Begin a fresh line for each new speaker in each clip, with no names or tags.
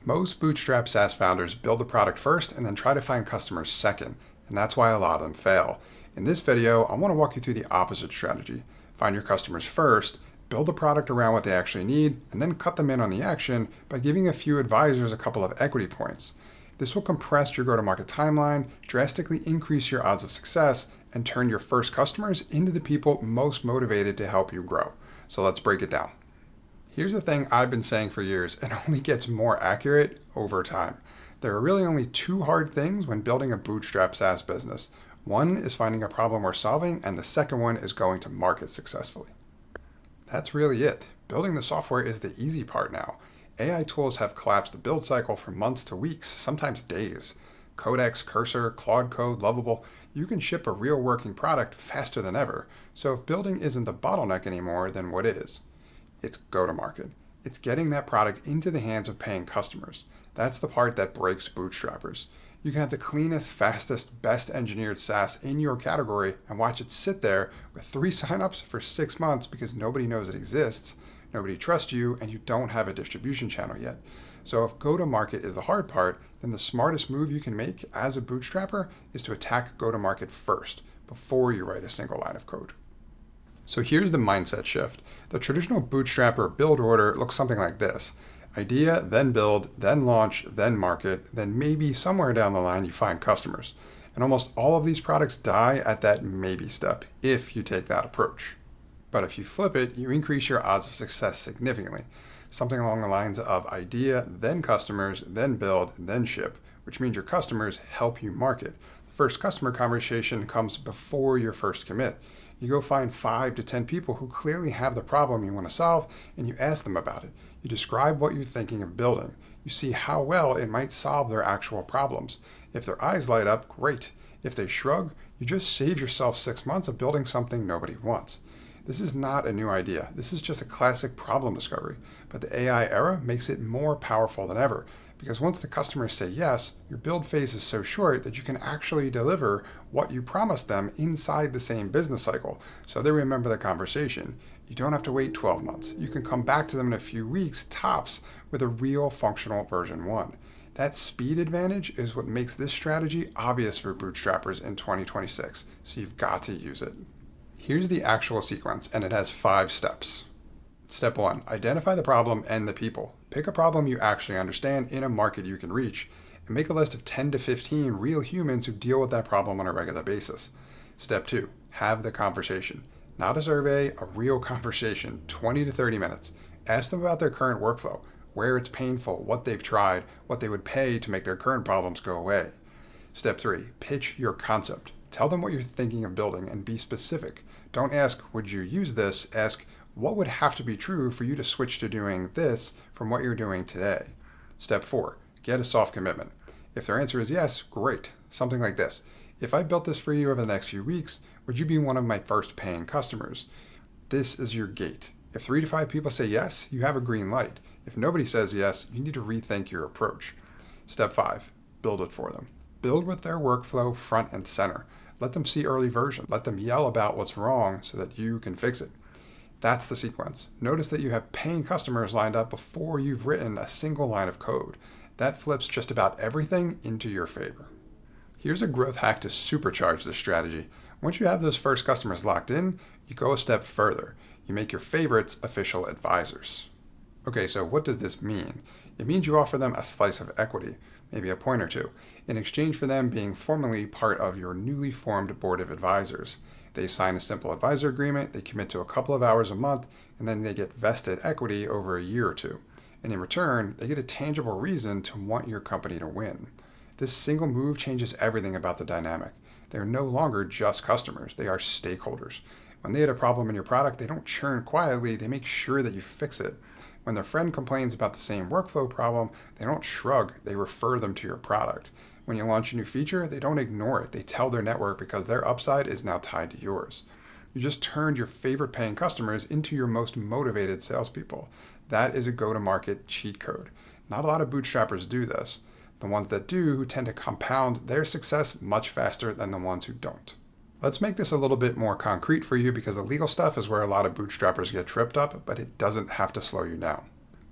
Most bootstrap SaaS founders build a product first and then try to find customers second, and that's why a lot of them fail. In this video, I want to walk you through the opposite strategy. Find your customers first, build a product around what they actually need, and then cut them in on the action by giving a few advisors a couple of equity points. This will compress your go-to-market timeline, drastically increase your odds of success, and turn your first customers into the people most motivated to help you grow. So let's break it down. Here's the thing I've been saying for years, and only gets more accurate over time. There are really only two hard things when building a bootstrap SaaS business. One is finding a problem worth solving, and the second one is going to market successfully. That's really it. Building the software is the easy part now. AI tools have collapsed the build cycle from months to weeks, sometimes days. Codex, Cursor, Claude Code, Lovable, you can ship a real working product faster than ever. So if building isn't the bottleneck anymore, then what is? It's go-to-market. It's getting that product into the hands of paying customers. That's the part that breaks Bootstrappers. You can have the cleanest, fastest, best engineered SaaS in your category and watch it sit there with 3 signups for 6 months because nobody knows it exists, nobody trusts you, and you don't have a distribution channel yet. So if go-to-market is the hard part, then the smartest move you can make as a bootstrapper is to attack go-to-market first, before you write a single line of code. So here's the mindset shift. The traditional bootstrapper build order looks something like this. Idea, then build, then launch, then market, then maybe somewhere down the line you find customers. And almost all of these products die at that maybe step, if you take that approach. But if you flip it, you increase your odds of success significantly. Something along the lines of idea, then customers, then build, then ship, which means your customers help you market. The first customer conversation comes before your first commit. You go find 5 to 10 people who clearly have the problem you want to solve, and you ask them about it. You describe what you're thinking of building. You see how well it might solve their actual problems. If their eyes light up, great. If they shrug, you just saved yourself 6 months of building something nobody wants. This is not a new idea. This is just a classic problem discovery. But the AI era makes it more powerful than ever. Because once the customers say yes, your build phase is so short that you can actually deliver what you promised them inside the same business cycle. So they remember the conversation. You don't have to wait 12 months. You can come back to them in a few weeks, tops, with a real functional version 1. That speed advantage is what makes this strategy obvious for bootstrappers in 2026. So you've got to use it. Here's the actual sequence, and it has 5 steps. Step 1, identify the problem and the people. Pick a problem you actually understand in a market you can reach, and make a list of 10 to 15 real humans who deal with that problem on a regular basis. Step 2, have the conversation. Not a survey, a real conversation, 20 to 30 minutes. Ask them about their current workflow, where it's painful, what they've tried, what they would pay to make their current problems go away. Step 3, pitch your concept. Tell them what you're thinking of building and be specific. Don't ask, would you use this? Ask, what would have to be true for you to switch to doing this from what you're doing today? Step 4, get a soft commitment. If their answer is yes, great. Something like this. If I built this for you over the next few weeks, would you be one of my first paying customers? This is your gate. If 3 to 5 people say yes, you have a green light. If nobody says yes, you need to rethink your approach. Step 5, build it for them. Build with their workflow front and center. Let them see early version. Let them yell about what's wrong so that you can fix it. That's the sequence. Notice that you have paying customers lined up before you've written a single line of code. That flips just about everything into your favor. Here's a growth hack to supercharge this strategy. Once you have those first customers locked in, you go a step further. You make your favorites official advisors. Okay, so what does this mean? It means you offer them a slice of equity, maybe a point or two, in exchange for them being formally part of your newly formed board of advisors. They sign a simple advisor agreement, they commit to a couple of hours a month, and then they get vested equity over a year or two. And in return, they get a tangible reason to want your company to win. This single move changes everything about the dynamic. They are no longer just customers, they are stakeholders. When they had a problem in your product, they don't churn quietly, they make sure that you fix it. When their friend complains about the same workflow problem, they don't shrug, they refer them to your product. When you launch a new feature, they don't ignore it. They tell their network because their upside is now tied to yours. You just turned your favorite paying customers into your most motivated salespeople. That is a go-to-market cheat code. Not a lot of bootstrappers do this. The ones that do tend to compound their success much faster than the ones who don't. Let's make this a little bit more concrete for you because the legal stuff is where a lot of bootstrappers get tripped up, but it doesn't have to slow you down.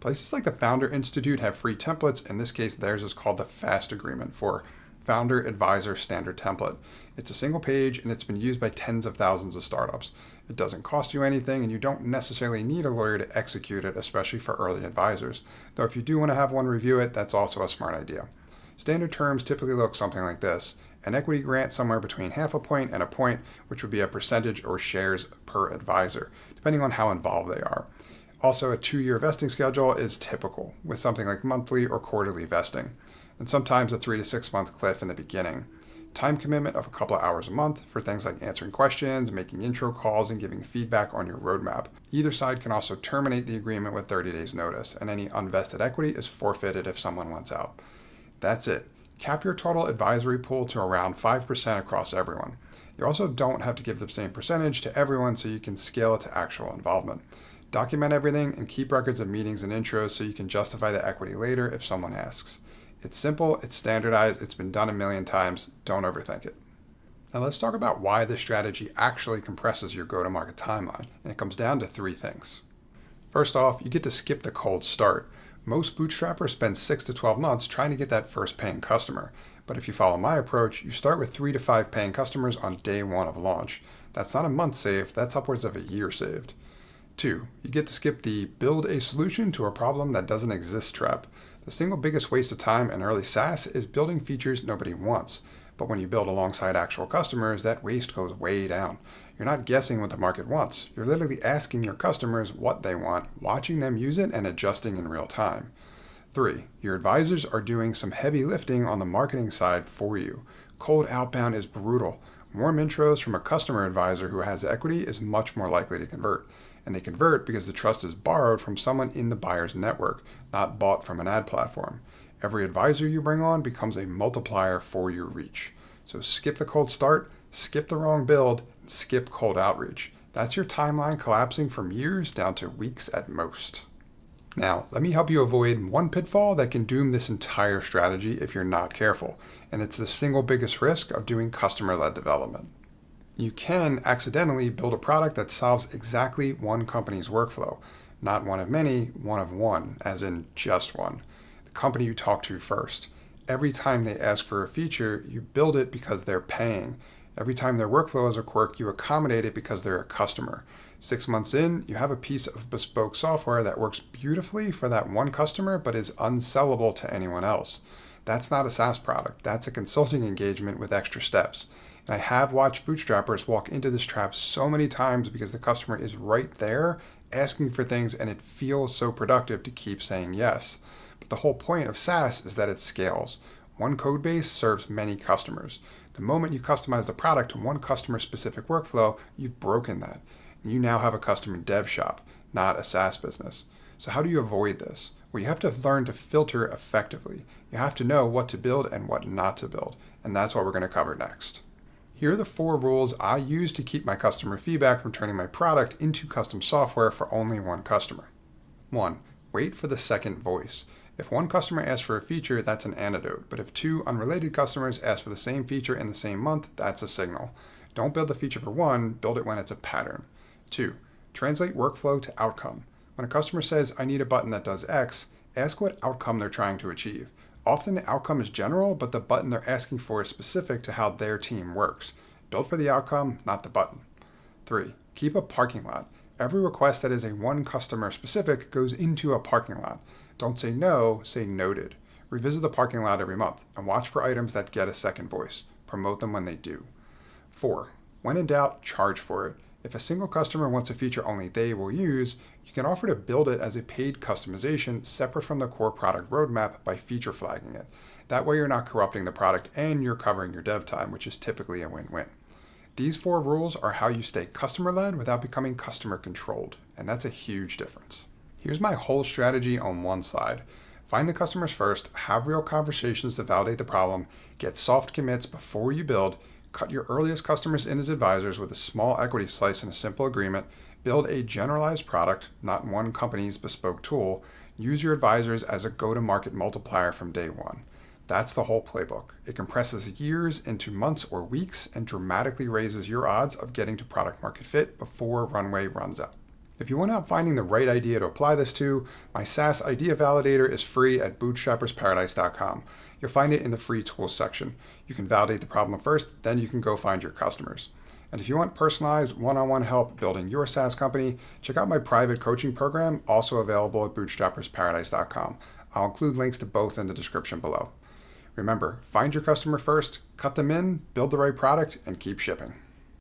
Places like the Founder Institute have free templates. In this case, theirs is called the FAST Agreement for Founder Advisor Standard Template. It's a single page and it's been used by tens of thousands of startups. It doesn't cost you anything and you don't necessarily need a lawyer to execute it, especially for early advisors. Though if you do want to have one review it, that's also a smart idea. Standard terms typically look something like this. An equity grant somewhere between half a point and a point, which would be a percentage or shares per advisor, depending on how involved they are. Also, a 2-year vesting schedule is typical, with something like monthly or quarterly vesting, and sometimes a 3 to 6 month cliff in the beginning. Time commitment of a couple of hours a month for things like answering questions, making intro calls, and giving feedback on your roadmap. Either side can also terminate the agreement with 30 days notice, and any unvested equity is forfeited if someone wants out. That's it. Cap your total advisory pool to around 5% across everyone. You also don't have to give the same percentage to everyone, so you can scale it to actual involvement. Document everything and keep records of meetings and intros so you can justify the equity later if someone asks. It's simple, it's standardized, it's been done a million times. Don't overthink it. Now let's talk about why this strategy actually compresses your go-to-market timeline, and it comes down to 3 things. First off, you get to skip the cold start. Most bootstrappers spend 6 to 12 months trying to get that first paying customer. But if you follow my approach, you start with 3 to 5 paying customers on day 1 of launch. That's not a month saved, that's upwards of a year saved. 2, you get to skip the build a solution to a problem that doesn't exist trap. The single biggest waste of time in early SaaS is building features nobody wants. But when you build alongside actual customers, that waste goes way down. You're not guessing what the market wants. You're literally asking your customers what they want, watching them use it, and adjusting in real time. 3, your advisors are doing some heavy lifting on the marketing side for you. Cold outbound is brutal. Warm intros from a customer advisor who has equity is much more likely to convert. And they convert because the trust is borrowed from someone in the buyer's network, not bought from an ad platform. Every advisor you bring on becomes a multiplier for your reach. So skip the cold start, skip the wrong build, and skip cold outreach. That's your timeline collapsing from years down to weeks at most. Now, let me help you avoid one pitfall that can doom this entire strategy if you're not careful, and it's the single biggest risk of doing customer-led development. You can accidentally build a product that solves exactly one company's workflow, not one of many, one of one, as in just one. The company you talk to first. Every time they ask for a feature, you build it because they're paying. Every time their workflow is a quirk, you accommodate it because they're a customer. 6 months in, you have a piece of bespoke software that works beautifully for that one customer but is unsellable to anyone else. That's not a SaaS product. That's a consulting engagement with extra steps. And I have watched Bootstrappers walk into this trap so many times because the customer is right there asking for things and it feels so productive to keep saying yes. But the whole point of SaaS is that it scales. One code base serves many customers. The moment you customize the product to one customer-specific workflow, you've broken that. You now have a customer dev shop, not a SaaS business. So how do you avoid this? Well, you have to learn to filter effectively. You have to know what to build and what not to build. And that's what we're going to cover next. Here are the 4 rules I use to keep my customer feedback from turning my product into custom software for only one customer. 1. Wait for the second voice. If one customer asks for a feature, that's an antidote. But if 2 unrelated customers ask for the same feature in the same month, that's a signal. Don't build the feature for one, build it when it's a pattern. 2. Translate workflow to outcome. When a customer says, I need a button that does X, ask what outcome they're trying to achieve. Often the outcome is general, but the button they're asking for is specific to how their team works. Build for the outcome, not the button. 3. Keep a parking lot. Every request that is a one customer specific goes into a parking lot. Don't say no, say noted. Revisit the parking lot every month and watch for items that get a second voice. Promote them when they do. 4. When in doubt, charge for it. If a single customer wants a feature only they will use, you can offer to build it as a paid customization separate from the core product roadmap by feature flagging it. That way you're not corrupting the product and you're covering your dev time, which is typically a win-win. These 4 rules are how you stay customer-led without becoming customer-controlled, and that's a huge difference. Here's my whole strategy on one side. Find the customers first, have real conversations to validate the problem, get soft commits before you build, cut your earliest customers in as advisors with a small equity slice and a simple agreement, build a generalized product, not one company's bespoke tool, use your advisors as a go-to-market multiplier from day one. That's the whole playbook. It compresses years into months or weeks and dramatically raises your odds of getting to product market fit before runway runs out. If you want help finding the right idea to apply this to, my SaaS idea validator is free at bootstrappersparadise.com. You'll find it in the free tools section. You can validate the problem first, then you can go find your customers. And if you want personalized one-on-one help building your SaaS company, check out my private coaching program, also available at bootstrappersparadise.com. I'll include links to both in the description below. Remember, find your customer first, cut them in, build the right product, and keep shipping.